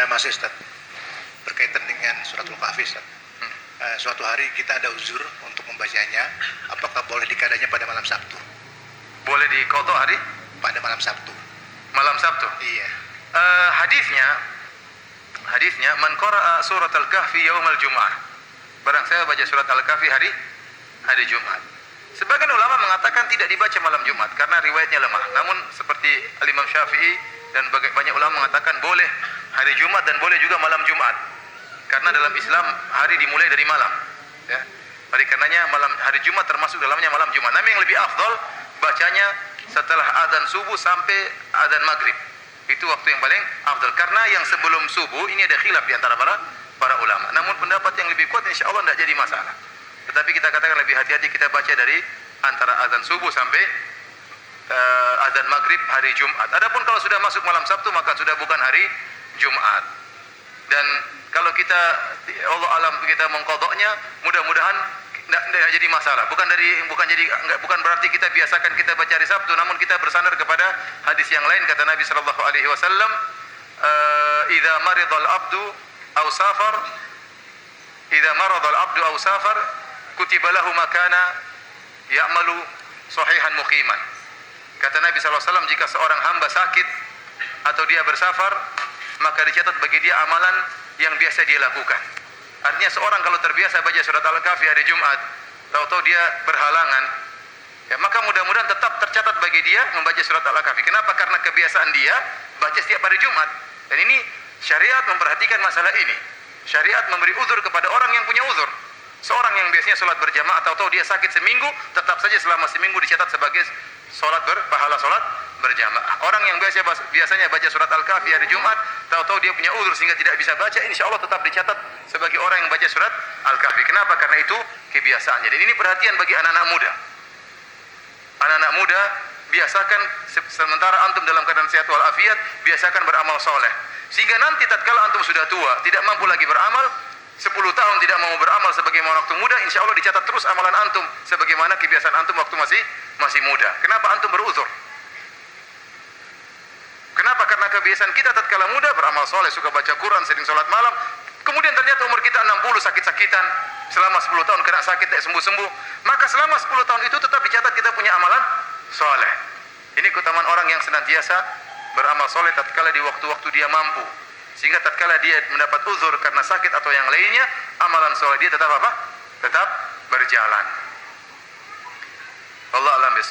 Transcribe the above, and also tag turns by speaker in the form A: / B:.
A: Masih Ustaz, berkaitan dengan suratul Kahfi Ustaz. Suatu hari kita ada uzur untuk membacanya, apakah boleh dikadanya pada malam Sabtu?
B: Boleh diqadha hari?
A: Pada malam Sabtu.
B: Malam Sabtu?
A: Iya.
B: Hadisnya man qara'a surat al-kahfi yaumal jum'ah. Barang saya baca surat al-kahfi hari Jumat. Sebagian ulama mengatakan tidak dibaca malam Jumat karena riwayatnya lemah. Namun seperti Imam Syafi'i dan banyak ulama mengatakan boleh hari Jumat dan boleh juga malam Jumat. Karena dalam Islam hari dimulai dari malam. Ya. Oleh karenanya hari Jumat termasuk dalamnya malam Jumat. Namun yang lebih afdal bacanya setelah azan subuh sampai azan maghrib. Itu waktu yang paling afdal. Karena yang sebelum subuh ini ada khilaf di antara para ulama. Namun pendapat yang lebih kuat insya Allah tidak jadi masalah. Tetapi kita katakan lebih hati-hati kita baca dari antara azan subuh sampai azan maghrib hari Jumat. Adapun kalau sudah masuk malam Sabtu maka sudah bukan hari Jumat. Dan kalau kita Allah alam kita mengqadhanya, mudah-mudahan tidak jadi masalah. Bukan berarti kita biasakan kita baca hari Sabtu, namun kita bersandar kepada hadis yang lain kata Nabi sallallahu alaihi wasallam, "Idza maridal abdu aw safar, idza maradal abdu aw safar, kutiba lahu ma kana ya'malu sahihan muqiman." Kata Nabi sallallahu alaihi wasallam, jika seorang hamba sakit atau dia bersafar, maka dicatat bagi dia amalan yang biasa dia lakukan. Artinya seorang kalau terbiasa baca surat Al-Kahfi hari Jumat, tahu-tahu dia berhalangan, ya maka mudah-mudahan tetap tercatat bagi dia membaca surat Al-Kahfi. Kenapa? Karena kebiasaan dia baca setiap hari Jumat. Dan ini syariat memperhatikan masalah ini. Syariat memberi uzur kepada orang yang punya uzur. Seorang yang biasanya sholat berjamaah, tahu-tahu dia sakit seminggu, tetap saja selama seminggu dicatat sebagai pahala sholat berjamaah. Orang yang biasanya baca surat Al-Kahfi hari Jumat, tahu-tahu dia punya uzur sehingga tidak bisa baca, insya Allah tetap dicatat sebagai orang yang baca surat Al-Kahfi. Kenapa? Karena itu kebiasaannya. Dan ini perhatian bagi anak-anak muda. Anak-anak muda, biasakan sementara antum dalam keadaan sehat walafiat, biasakan beramal soleh. Sehingga nanti tatkala antum sudah tua, tidak mampu lagi beramal, 10 tahun tidak mau beramal sebagaimana waktu muda, insya Allah dicatat terus amalan antum sebagaimana kebiasaan antum waktu masih muda. Kenapa antum beruzur? Kenapa? Karena kebiasaan kita tatkala muda beramal soleh, suka baca Quran, sering sholat malam. Kemudian ternyata umur kita 60 sakit-sakitan, selama 10 tahun kena sakit tidak sembuh-sembuh. Maka selama 10 tahun itu tetap dicatat kita punya amalan soleh. Ini keutamaan orang yang senantiasa beramal soleh tatkala di waktu-waktu dia mampu. Sehingga tatkala dia mendapat uzur karena sakit atau yang lainnya, amalan soleh dia tetap apa? Tetap berjalan. Allah alam bis